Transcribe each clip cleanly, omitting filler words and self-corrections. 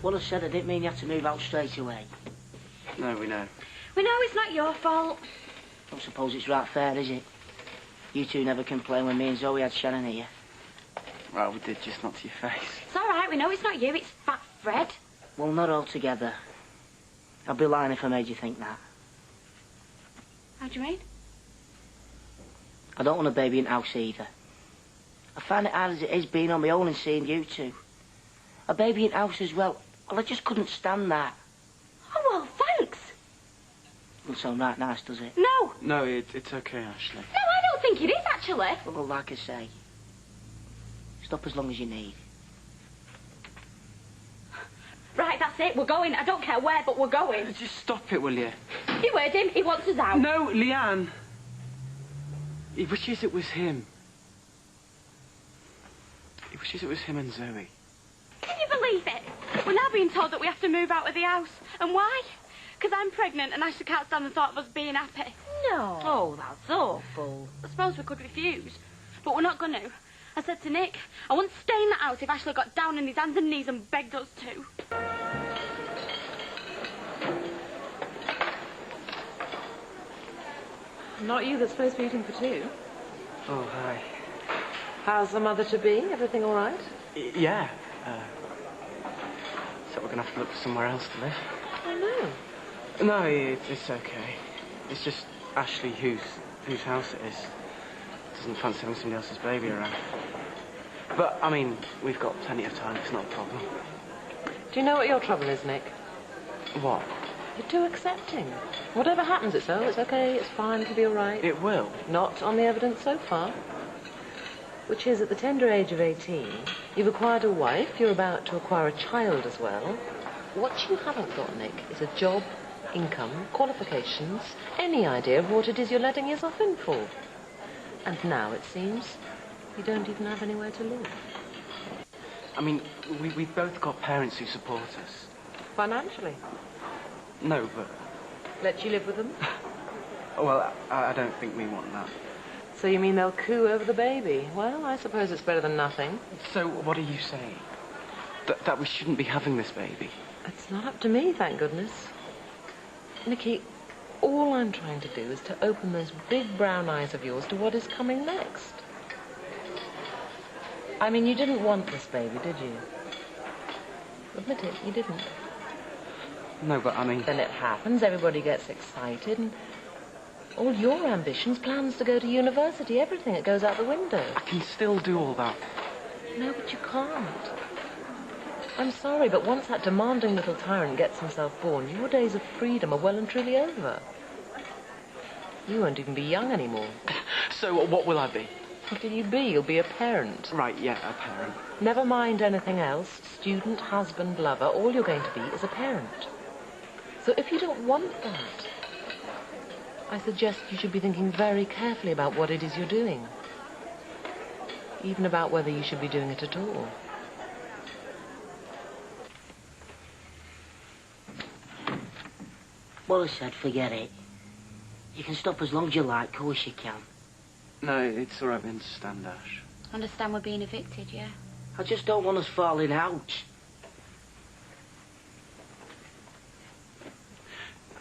Well, I said I didn't mean you had to move out straight away. No, we know. We know it's not your fault. I don't suppose it's right fair, is it? You two never complained when me and Zoe had Shannon here. Well, we did, just not to your face. It's all right, we know it's not you, it's Fat Fred. Well, not altogether. I'd be lying if I made you think that. How do you mean? I don't want a baby in the house either. I find it hard as it is being on my own and seeing you two. A baby in the house as well. Well, I just couldn't stand that. Oh, well, thanks. Doesn't sound right nice, does it? No. No, it's okay, Ashley. No, I don't think it is, actually. Well, like I say, stop as long as you need. Right, that's it, we're going. I don't care where, but we're going. Just stop it, will you? You heard him, he wants us out. No, Leanne. He wishes it was him. He wishes it was him and Zoe. Can you believe it? We're now being told that we have to move out of the house. And why? Because I'm pregnant and Ashley can't stand the thought of us being happy. No. Oh, that's awful. I suppose we could refuse, but we're not going to. I said to Nick, I wouldn't stay in that house if Ashley got down on his hands and knees and begged us to. Not you that's supposed to be eating for two. Oh, hi. How's the mother-to-be? Everything all right? Yeah. So we're going to have to look for somewhere else to live. Oh, no. No, it's okay. It's just Ashley, whose house it is, doesn't fancy having somebody else's baby around. But, I mean, we've got plenty of time. It's not a problem. Do you know what your trouble is, Nick? What? You're too accepting. Whatever happens, it's okay, it's fine, it'll be all right. It will. Not on the evidence so far. Which is, at the tender age of 18, you've acquired a wife, you're about to acquire a child as well. What you haven't got, Nick, is a job, income, qualifications, any idea of what it is you're letting yourself in for. And now, it seems, you don't even have anywhere to live. I mean, we've both got parents who support us. Financially? No, but... Let you live with them? Well, I don't think we want that. So you mean they'll coo over the baby? Well, I suppose it's better than nothing. So what are you saying? That we shouldn't be having this baby? It's not up to me, thank goodness. Nicky, all I'm trying to do is to open those big brown eyes of yours to what is coming next. I mean, you didn't want this baby, did you? Admit it, you didn't. No, but I mean... Then it happens, everybody gets excited, and all your ambitions, plans to go to university, everything, it goes out the window. I can still do all that. No, but you can't. I'm sorry, but once that demanding little tyrant gets himself born, your days of freedom are well and truly over. You won't even be young anymore. So what will I be? What will you be? You'll be a parent. Right, yeah, a parent. Never mind anything else. Student, husband, lover. All you're going to be is a parent. So if you don't want that, I suggest you should be thinking very carefully about what it is you're doing. Even about whether you should be doing it at all. Well, I said, forget it. You can stop as long as you like, of course you can. No, it's all right, we understand, Ash. Understand we're being evicted, yeah? I just don't want us falling out.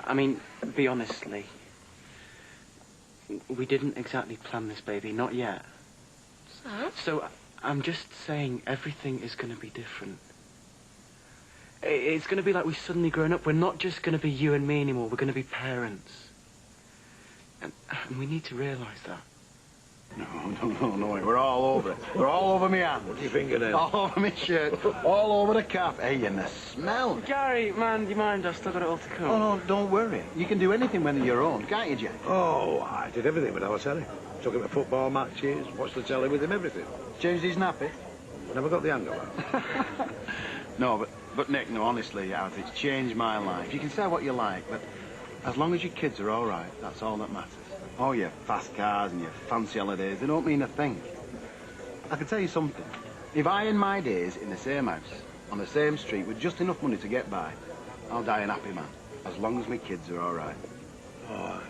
I mean, be honest, Lee. We didn't exactly plan this baby, not yet. So, I'm just saying everything is going to be different. It's going to be like we've suddenly grown up. We're not just going to be you and me anymore. We're going to be parents. And we need to realise that. No, we're all over it. We're all over me hand. What do you think of it? All over me shirt, all over the cap. Hey, and the smell. Gary, man, do you mind? I've still got it all to come. Oh, no, don't worry. You can do anything when they're your own, can't you, Jack? Oh, I did everything with our telly. Took him to football matches, watched the telly with him, everything. Changed his nappy? Never got the hang of it. No, but Nick, no, honestly, it's changed my life. You can say what you like, but as long as your kids are all right, that's all that matters. Oh, your fast cars and your fancy holidays, they don't mean a thing. I can tell you something. If I end my days in the same house, on the same street, with just enough money to get by, I'll die an happy man, as long as my kids are all right. Oh.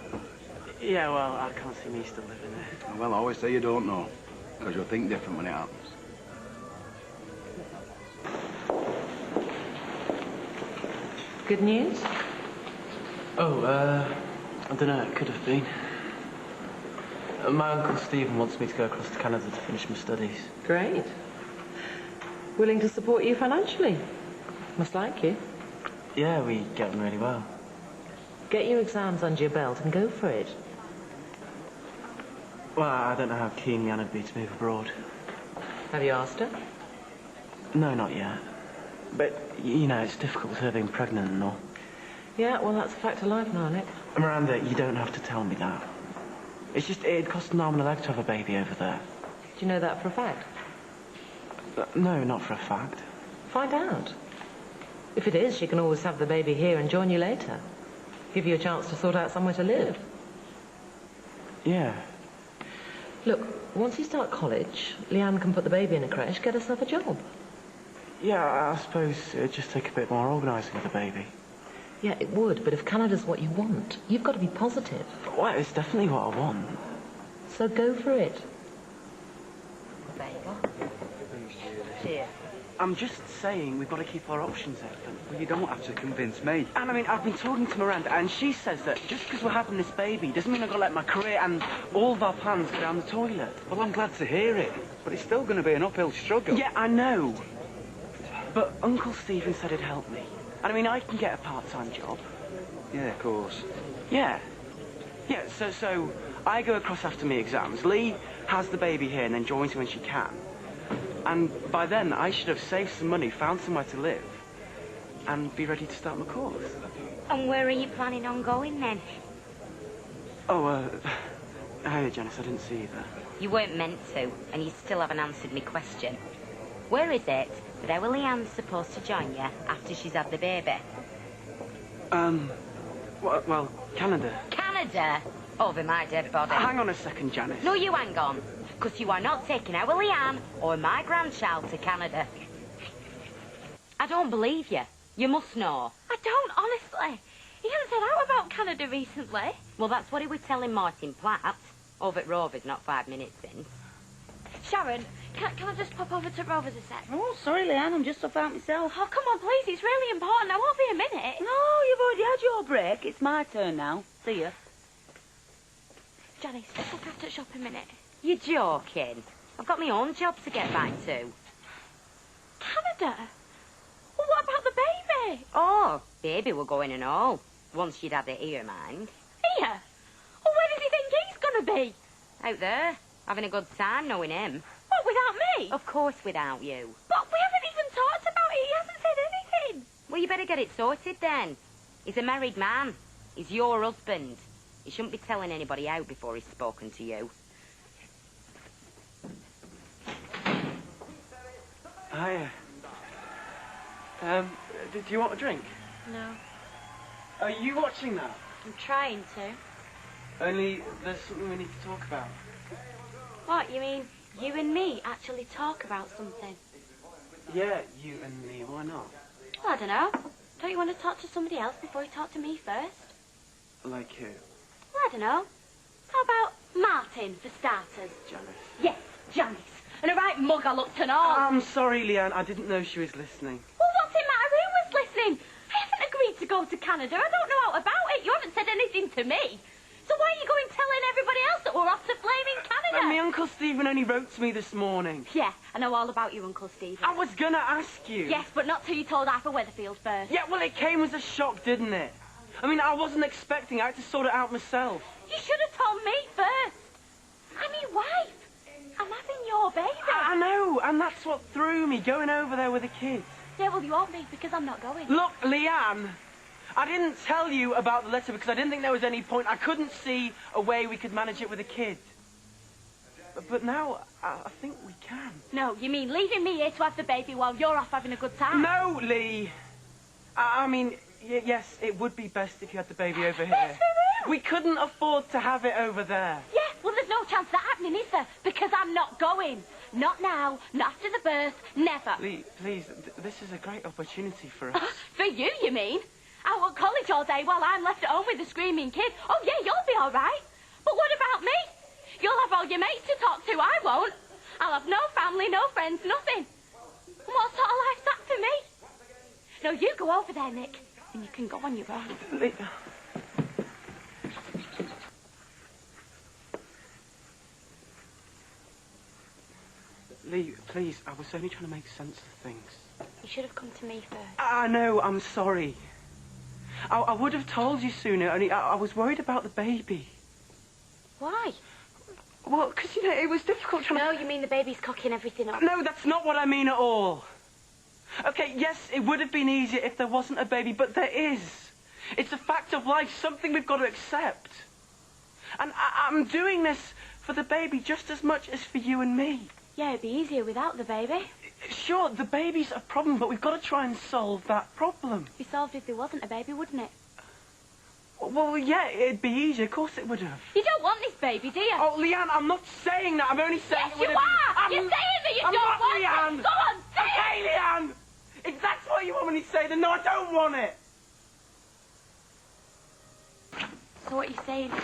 Yeah, well, I can't see me still living there. Well, I always say you don't know, because you'll think different when it happens. Good news? Oh, I don't know, it could have been. My Uncle Stephen wants me to go across to Canada to finish my studies. Great. Willing to support you financially. Must like you. Yeah, we get on really well. Get your exams under your belt and go for it. Well, I don't know how keen Leanne would be to move abroad. Have you asked her? No, not yet. But, you know, it's difficult with her being pregnant and all. Yeah, well, that's a fact of life now, Nick. Miranda, you don't have to tell me that. It's just, it'd cost an arm and a leg to have a baby over there. Do you know that for a fact? No, not for a fact. Find out. If it is, she can always have the baby here and join you later. Give you a chance to sort out somewhere to live. Yeah. Look, once you start college, Leanne can put the baby in a creche, get herself a job. Yeah, I suppose it'd just take a bit more organising with the baby. Yeah, it would, but if Canada's what you want, you've got to be positive. Well, it's definitely what I want. So go for it. There you go. Here. I'm just saying we've got to keep our options open. Well, you don't have to convince me. And I mean, I've been talking to Miranda, and she says that just because we're having this baby doesn't mean I've got to let my career and all of our plans go down the toilet. Well, I'm glad to hear it, but it's still going to be an uphill struggle. Yeah, I know. But Uncle Stephen said it'd help me. And I mean, I can get a part-time job. Yeah, of course. Yeah. Yeah, so I go across after my exams. Lee has the baby here and then joins me when she can. And by then, I should have saved some money, found somewhere to live, and be ready to start my course. And where are you planning on going then? Oh, hi, Janice, I didn't see you there. You weren't meant to, and you still haven't answered me question. Where is it that our Leanne's supposed to join you after she's had the baby? Well, Canada. Canada? Over my dead body. Hang on a second, Janice. No, you hang on. Because you are not taking our Leanne or my grandchild to Canada. I don't believe you. You must know. I don't, honestly. He hasn't said out about Canada recently. Well, that's what he was telling Martin Platt over at Rover's not 5 minutes since. Sharon, can I just pop over to Rover's a sec? Oh, sorry, Leanne, I'm just off out myself. Oh, come on, please. It's really important. I won't be a minute. No, you've already had your break. It's my turn now. See ya. Janice, just look after the shop a minute. You're joking. I've got my own job to get back to. Canada? Well, what about the baby? Oh, baby we're going and all. Once you'd had it here, mind. Here? Well, where does he think he's going to be? Out there, having a good time knowing him. What, without me? Of course without you. But we haven't even talked about it. He hasn't said anything. Well, you better get it sorted then. He's a married man. He's your husband. He shouldn't be telling anybody out before he's spoken to you. Hiya. Do you want a drink? No, Are you watching that? I'm trying to. Only there's something we need to talk about. What, you mean you and me actually talk about something? Yeah, you and me, why not? Well, I don't know. Don't you want to talk to somebody else before you talk to me first? Like who? Well, I don't know. How about Martin, for starters? Janice. Yes, Janice. And a right mug I looked and all. I'm sorry, Leanne, I didn't know she was listening. Well, what's it matter who was listening? I haven't agreed to go to Canada. I don't know out about it. You haven't said anything to me. So why are you going telling everybody else that we're off to flaming Canada? My Uncle Stephen only wrote to me this morning. Yeah, I know all about you, Uncle Stephen. I was gonna ask you. Yes, but not till you told Arthur Weatherfield first. Yeah, well, it came as a shock, didn't it? I mean, I wasn't expecting. I had to sort it out myself. You should have told me first. I'm your wife. I'm having your baby. I know, and that's what threw me, going over there with the kids. Yeah, well, you won't be because I'm not going. Look, Leanne, I didn't tell you about the letter because I didn't think there was any point. I couldn't see a way we could manage it with the kids. But now, I think we can. No, you mean leaving me here to have the baby while you're off having a good time? No, Lee. I mean, yes, it would be best if you had the baby over here. Yes, for real? We couldn't afford to have it over there. Yeah, well, there's no chance of that happening, is there? Because I'm not going. Not now, not after the birth, never. Lee, please, this is a great opportunity for us. For you mean? Out at college all day while I'm left at home with the screaming kid. Oh, yeah, you'll be all right. But what about me? You'll have all your mates to talk to, I won't. I'll have no family, no friends, nothing. And what sort of life's that for me? No, you go over there, Nick. And you can go on your own. Lee, please, I was only trying to make sense of things. You should have come to me first. I know, I'm sorry. I would have told you sooner, only I was worried about the baby. Why? Well, because, you know, it was difficult trying No, you mean the baby's cocking everything up. No, that's not what I mean at all. Okay, yes, it would have been easier if there wasn't a baby, but there is. It's a fact of life, something we've got to accept. And I'm doing this for the baby just as much as for you and me. Yeah, it'd be easier without the baby. Sure, the baby's a problem, but we've got to try and solve that problem. It'd be solved if there wasn't a baby, wouldn't it? Well, yeah, it'd be easier. Of course it would have. You don't want this baby, do you? Oh, Leanne, I'm not saying that. I'm only saying... Yes, you are! You're saying that you I'm don't not, want Leanne. it! Go on, say Okay, it! Leanne! If that's what you want me to say, then no, I don't want it. So what you're saying is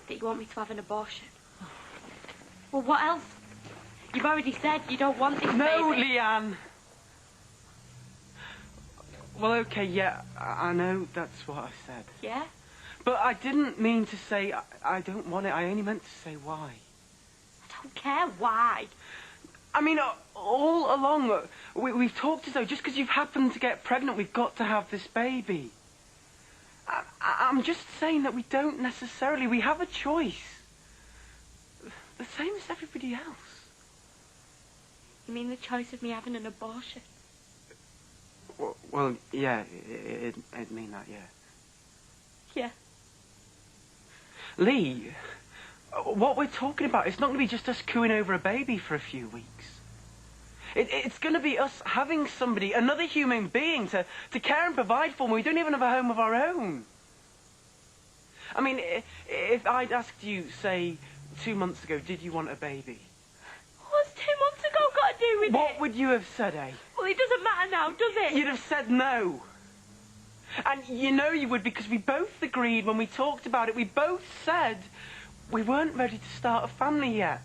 that you want me to have an abortion? Well, what else? You've already said you don't want this No, baby. Leanne. Well, okay, yeah, I know that's what I said. Yeah? But I didn't mean to say I don't want it. I only meant to say why. I don't care why. I mean, all along, we've talked as though just because you've happened to get pregnant, we've got to have this baby. I'm just saying that we don't necessarily. We have a choice. The same as everybody else. You mean the choice of me having an abortion? Well, yeah, it'd mean that, yeah. Yeah. Lee, what we're talking about, it's not going to be just us cooing over a baby for a few weeks. It's going to be us having somebody, another human being, to care and provide for when we don't even have a home of our own. I mean, if I'd asked you, say, 2 months ago, did you want a baby? What's 2 months ago got to do with it? What would you have said, eh? Well, it doesn't matter now, does it? You'd have said no. And you know you would, because we both agreed when we talked about it, we both said we weren't ready to start a family yet.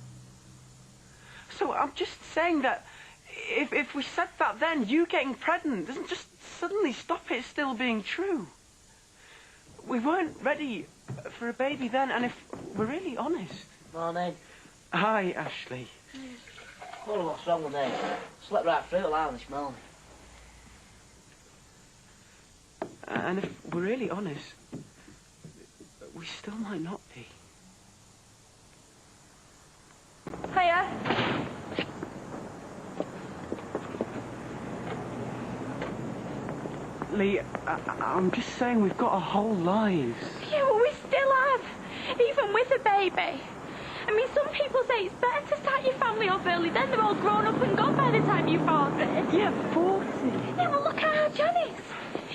So I'm just saying that if we said that then, you getting pregnant doesn't just suddenly stop it still being true. We weren't ready for a baby then, and if we're really honest... Morning. Hi, Ashley. Well, what's wrong with me? Slept right through alarm this morning. And if we're really honest, we still might not be. Hiya. Lee, I'm just saying we've got our whole lives. Yeah, well, we still have. Even with a baby. I mean, some people say it's better to start your family off early, then they're all grown up and gone by the time you're 40. Yeah, 40. Yeah, well, look at our Janice.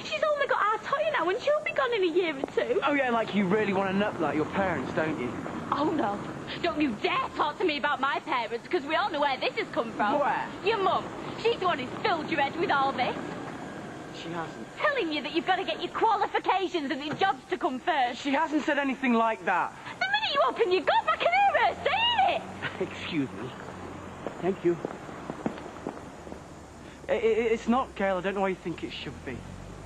She's only got our toy now and she'll be gone in a year or two. Oh, yeah, like you really want to nut like your parents, don't you? Oh, no. Don't you dare talk to me about my parents, because we all know where this has come from. Where? Your mum. She's the one who's filled your head with all this. She hasn't. Telling you that you've got to get your qualifications and your jobs to come first. She hasn't said anything like that. The minute you open your gob, I can hear her saying it. Excuse me. Thank you. It's not, Gail. I don't know why you think it should be.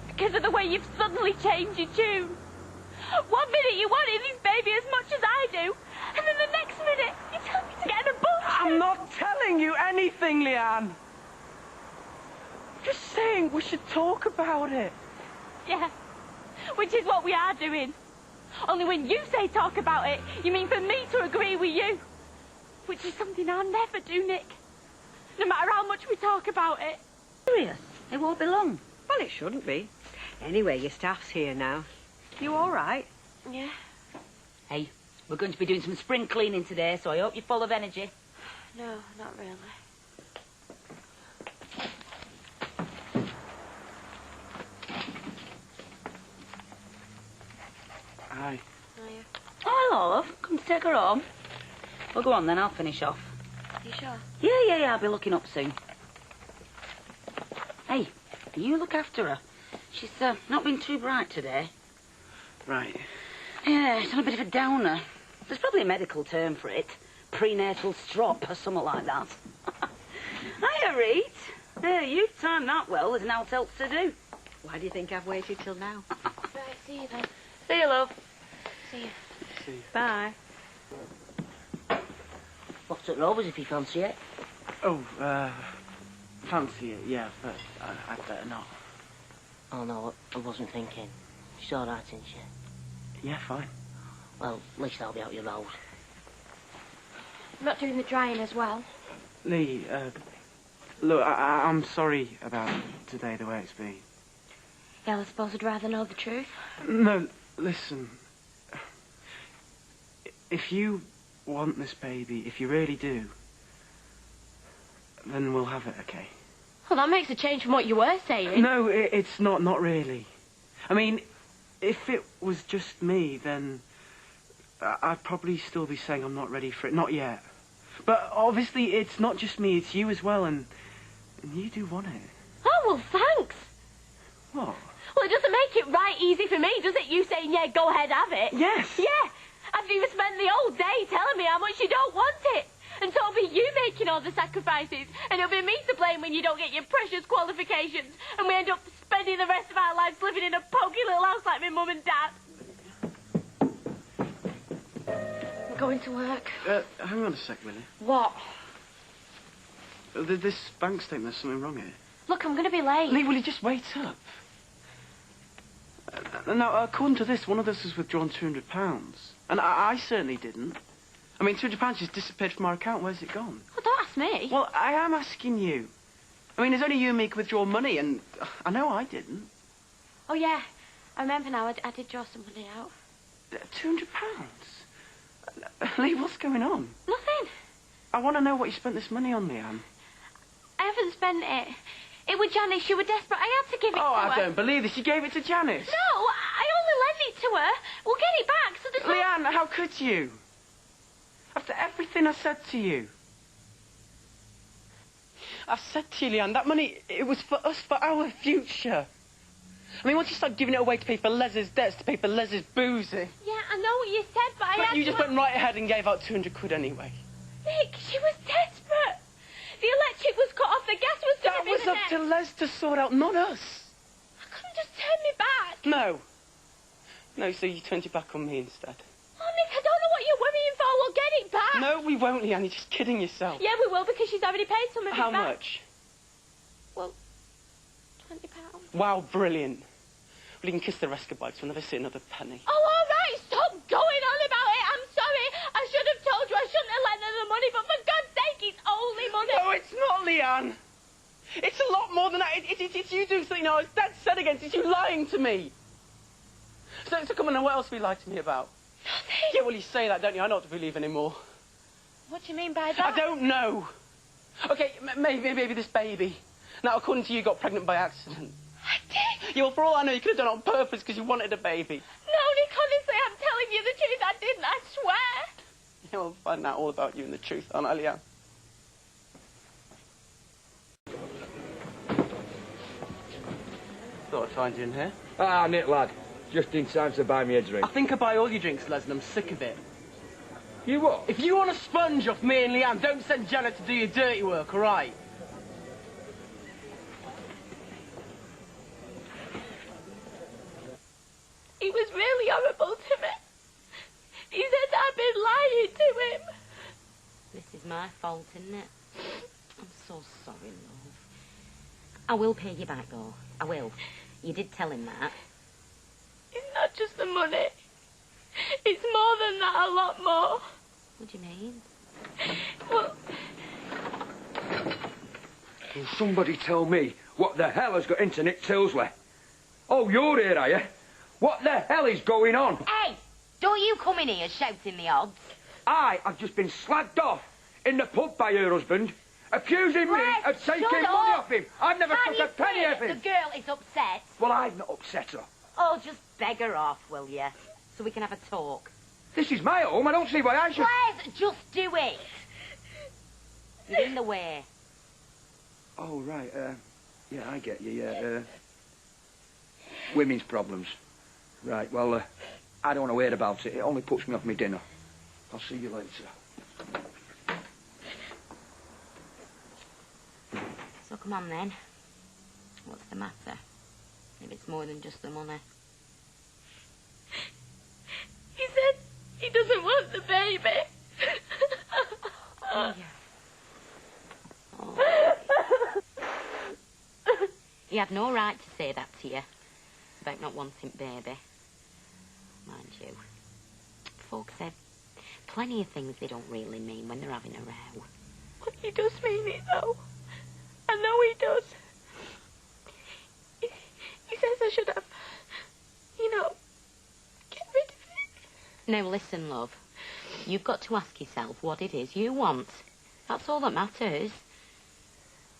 Because of the way you've suddenly changed your tune. One minute you wanted this baby as much as I do, and then the next minute you tell me to get an abortion. I'm not telling you anything, Leanne. Just saying we should talk about it. Yeah, which is what we are doing. Only when you say talk about it, you mean for me to agree with you. Which is something I'll never do, Nick. No matter how much we talk about it. Serious? It won't be long. Well, it shouldn't be. Anyway, your staff's here now. You all right? Yeah. Hey, we're going to be doing some spring cleaning today, so I hope you're full of energy. No, not really. Hi. Oh, hello, love. Come to take her home. Well, go on then, I'll finish off. You sure? Yeah, I'll be looking up soon. Hey, you look after her. She's not been too bright today. Right. Yeah, it's on a bit of a downer. There's probably a medical term for it. Prenatal strop or something like that. Hiya, Reet. Hey, you've timed that well. There's now else to do. Why do you think I've waited till now? Right, see you then. See you, love. See you. See you. Bye. Locked at Rover's if you fancy it. Oh, fancy it, yeah, but I'd better not. Oh, no, I wasn't thinking. She's all right, isn't she? Yeah, fine. Well, at least I'll be out your road. I'm not doing the drying as well. Lee, look, I'm sorry about today, the way it's been. Yeah, I suppose I'd rather know the truth. No, listen. If you want this baby, if you really do, then we'll have it, okay? Well, that makes a change from what you were saying. No, it's not really. I mean, if it was just me, then I'd probably still be saying I'm not ready for it. Not yet. But obviously, it's not just me, it's you as well, and you do want it. Oh, well, thanks. What? Well, it doesn't make it right easy for me, does it? You saying, yeah, go ahead, have it. Yes. Yeah. After you've spent the whole day telling me how much you don't want it. And so it'll be you making all the sacrifices, and it'll be me to blame when you don't get your precious qualifications, and we end up spending the rest of our lives living in a poky little house like my mum and dad. I'm going to work. Hang on a sec, Willie. What? This bank statement, there's something wrong here. Look, I'm going to be late. Lee, will you just wait up? Now, according to this, one of us has withdrawn £200. And I certainly didn't. I mean, £200 just disappeared from our account. Where's it gone? Well, don't ask me. Well, I am asking you. I mean, there's only you and me can withdraw money, and I know I didn't. Oh, yeah. I remember now. I did draw some money out. £200? Lee, what's going on? Nothing. I want to know what you spent this money on, Leanne. I haven't spent it. It was Janice. She was desperate. I had to give it to her. Oh, I don't believe this. You gave it to Janice. No, I only lent it to her. We'll get it back, so there's no... Leanne, how could you? After everything I said to you. I've said to you, Leanne, that money, it was for us, for our future. I mean, once you start giving it away to pay for Les's debts, to pay for Les's boozing. Yeah, I know what you said, but I had you to... just went right ahead and gave out 200 quid anyway. Nick, she was desperate. The electric was cut off, the gas was going to be That was up to Les to sort out, not us. I couldn't just turn me back. No. No, so you turned your back on me instead. Oh, Nick, I don't know what you're worrying for. We'll get it back. No, we won't, Leanne. You're just kidding yourself. Yeah, we will, because she's already paid some of it How back. much? Well, £20. Wow, brilliant. Well, you can kiss the rest goodbye, because we'll never see another penny. Oh, all right. Stop going on about it. I'm sorry. I should have told you. I shouldn't have lent her the money, but for God's sake, it's only money. No, it's not, Leanne. It's a lot more than that. It's you doing something now. It's dead set against. It's you lying to me. So come on, now, what else have you lied to me about? Nothing. Yeah, well, you say that, don't you? I don't believe anymore. What do you mean by that? I don't know. Okay, maybe this baby. Now, according to you, got pregnant by accident. I did. Yeah, well, for all I know, you could have done it on purpose because you wanted a baby. No, Nick, honestly, I'm telling you the truth. I didn't, I swear. Yeah, we'll find out all about you and the truth, aren't I, Leanne? Thought I'd find you in here. Ah, Nick, lad. Just in time to buy me a drink. I think I buy all your drinks, Les, and I'm sick of it. You what? If you want a sponge off me and Leanne, don't send Janet to do your dirty work, all right? He was really horrible to me. He said I'd been lying to him. This is my fault, isn't it? I'm so sorry, love. I will pay you back, though. I will. You did tell him that. It's not just the money. It's more than that, a lot more. What do you mean? Well, Can somebody tell me what the hell has got into Nick Tilsley? Oh, you're here, are you? What the hell is going on? Hey! Don't you come in here shouting the odds. I've just been slagged off in the pub by her husband, accusing me of taking money off him. I've never took a penny off him. The girl is upset. Well, I've not upset her. Oh, just beg her off, will you? So we can have a talk. This is my home. I don't see why I should... Les, just do it. You're in the way. Oh, right. Yeah, I get you, yeah. Women's problems. Right, well, I don't want to hear about it. It only puts me off my dinner. I'll see you later. So come on, then. What's the matter? if it's more than just the money. He said he doesn't want the baby. Oh, yeah. Oh. He had no right to say that to you about not wanting baby. Mind you, folks say plenty of things they don't really mean when they're having a row. But he does mean it, though. I know he does. He says I should have, get rid of it. Now listen, love. You've got to ask yourself what it is you want. That's all that matters.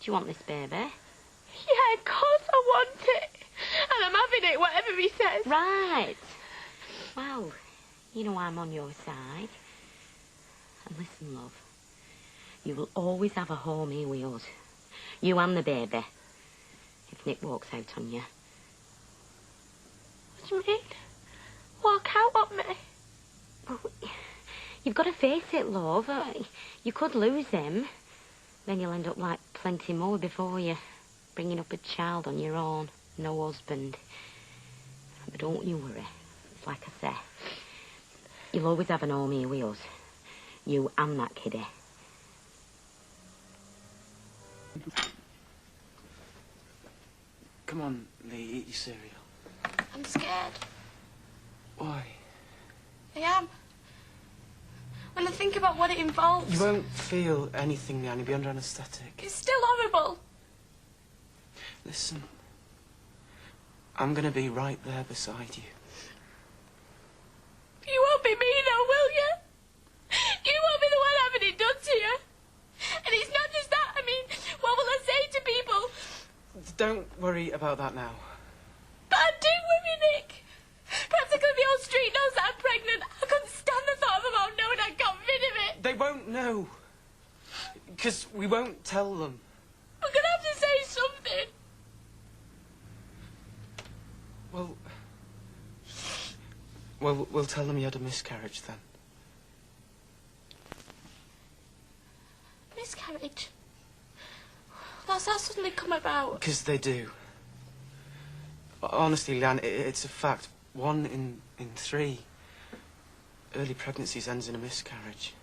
Do you want this baby? Yeah, of course I want it. And I'm having it, whatever he says. Right. Well, you know I'm on your side. And listen, love. You will always have a home here with us. You and the baby. If Nick walks out on you. What do you mean? Walk out on me? Well, you've got to face it, love. You could lose him. Then you'll end up like plenty more before you. Bringing up a child on your own. No husband. But don't you worry. It's like I say. You'll always have an home here with us. You and that kiddie. Come on, Lee, eat your cereal. I'm scared. Why? I am. When I think about what it involves. You won't feel anything, Leanne. You'll be under anaesthetic. It's still horrible. Listen. I'm going to be right there beside you. You won't be me, though, will you? You won't be the one having it done to you. And it's not just that. I mean, what will I say to people? Don't worry about that now. But I do worry, Nick. Practically the whole street knows that I'm pregnant. I couldn't stand the thought of them all knowing I got rid of it. They won't know. Because we won't tell them. I'm going to have to say something. Well, we'll tell them you had a miscarriage then. Miscarriage? What's that suddenly come about? Because they do. Honestly, Leanne, it's a fact. 1 in 3 early pregnancies ends in a miscarriage.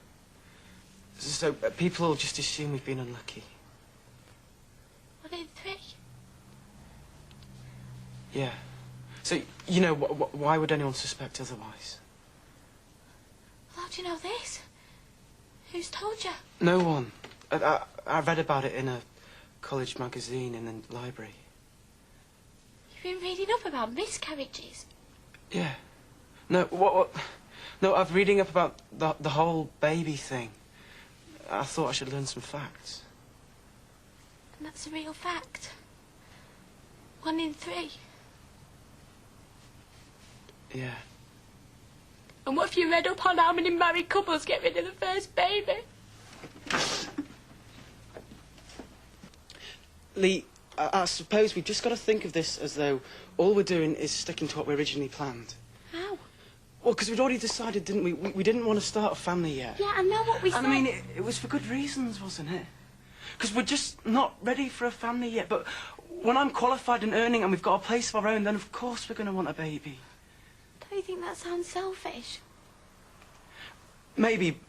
So people will just assume we've been unlucky. 1 in 3? Yeah. So, you know, why would anyone suspect otherwise? How do you know this? Who's told you? No one. I read about it in a college magazine in the library. You've been reading up about miscarriages? Yeah. No, what? No, I'm reading up about the whole baby thing. I thought I should learn some facts. And that's a real fact? 1 in 3? Yeah. And what if you read up on how many married couples get rid of the first baby? Lee, I suppose we've just got to think of this as though all we're doing is sticking to what we originally planned. How? Well, because we'd already decided, didn't we? We didn't want to start a family yet. Yeah, I know what we said. And I mean, it was for good reasons, wasn't it? Because we're just not ready for a family yet. But when I'm qualified and earning and we've got a place of our own, then of course we're going to want a baby. Don't you think that sounds selfish? Maybe,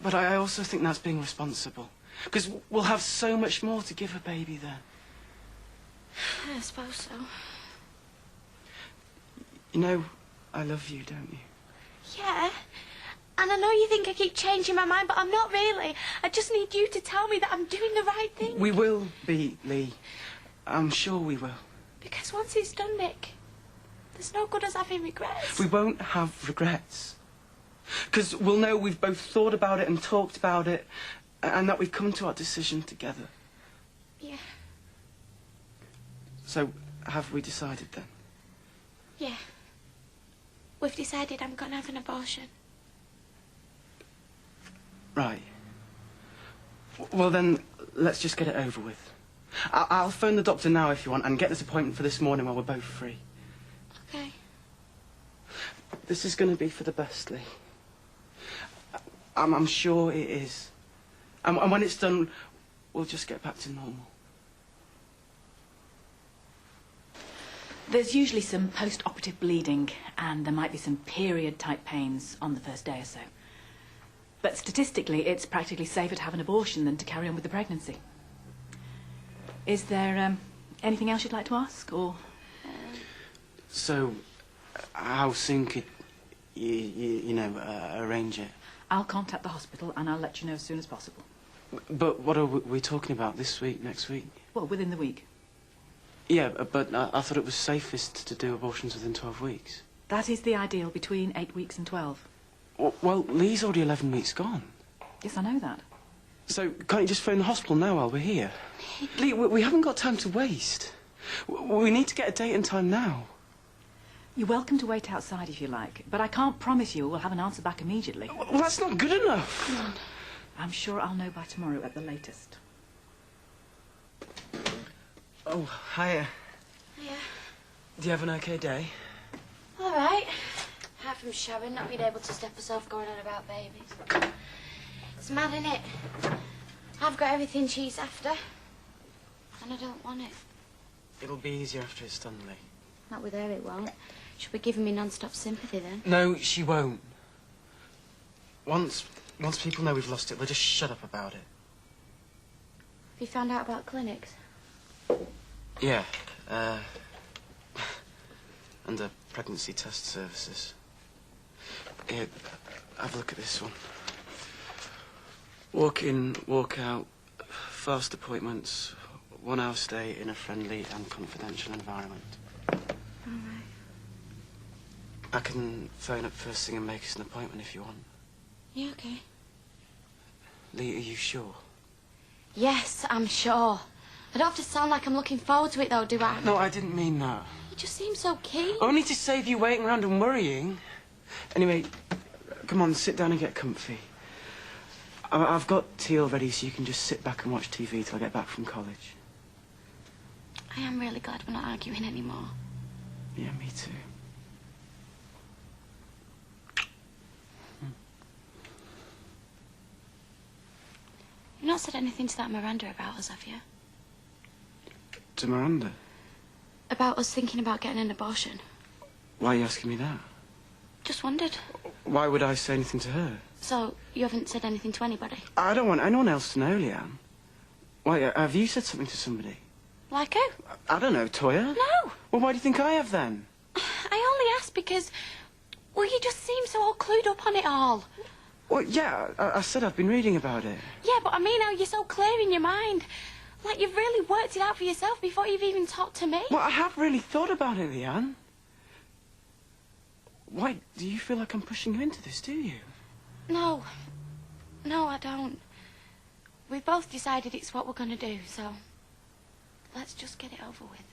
but I also think that's being responsible. Because we'll have so much more to give a baby then. I suppose so. You know, I love you, don't you? Yeah. And I know you think I keep changing my mind, but I'm not really. I just need you to tell me that I'm doing the right thing. We will be, Lee. I'm sure we will. Because once it's done, Nick, there's no good as having regrets. We won't have regrets. Because we'll know we've both thought about it and talked about it, and that we've come to our decision together. Yeah. So, have we decided then? Yeah. We've decided I'm going to have an abortion. Right. Well then, let's just get it over with. I'll phone the doctor now if you want and get this appointment for this morning while we're both free. Okay. This is going to be for the best, Lee. I'm sure it is. And when it's done, we'll just get back to normal. There's usually some post-operative bleeding, and there might be some period-type pains on the first day or so. But statistically, it's practically safer to have an abortion than to carry on with the pregnancy. Is there anything else you'd like to ask, or...? So, how soon could you arrange it? I'll contact the hospital, and I'll let you know as soon as possible. But what are we talking about? This week, next week? Well, within the week. Yeah, but I thought it was safest to do abortions within 12 weeks. That is the ideal, between 8 weeks and 12. Well, Lee's already 11 weeks gone. Yes, I know that. So, can't you just phone the hospital now while we're here? Lee, we haven't got time to waste. We need to get a date and time now. You're welcome to wait outside if you like, but I can't promise you we'll have an answer back immediately. Well, that's not good enough. Come on. I'm sure I'll know by tomorrow at the latest. Oh, hiya. Hiya. Do you have an okay day? All right. Apart from Sharon not being able to step us off going on about babies. It's mad, innit? I've got everything she's after, and I don't want it. It'll be easier after it's done, Lee. Not with her, it won't. She'll be giving me non-stop sympathy then. No, she won't. Once people know we've lost it, they'll just shut up about it. Have you found out about clinics? Yeah, under pregnancy test services. Here, have a look at this one. Walk in, walk out, fast appointments, 1 hour stay in a friendly and confidential environment. All right. I can phone up first thing and make us an appointment if you want. Yeah, okay. Lee, are you sure? Yes, I'm sure. I don't have to sound like I'm looking forward to it, though, do I? No, I didn't mean that. You just seem so keen. Only to save you waiting around and worrying. Anyway, come on, sit down and get comfy. I've got tea all ready so you can just sit back and watch TV till I get back from college. I am really glad we're not arguing anymore. Yeah, me too. You've not said anything to that Miranda about us, have you? To Miranda? About us thinking about getting an abortion. Why are you asking me that? Just wondered. Why would I say anything to her? So, you haven't said anything to anybody? I don't want anyone else to know, Leanne. Why, have you said something to somebody? Like who? I don't know, Toya? No. Well, why do you think I have, then? I only asked because, well, you just seem so all clued up on it all. Well, yeah, I said I've been reading about it. Yeah, but I mean how you're so clear in your mind. Like you've really worked it out for yourself before you've even talked to me. Well, I have really thought about it, Leanne. Why, do you feel like I'm pushing you into this, do you? No. No, I don't. We've both decided it's what we're going to do, so let's just get it over with.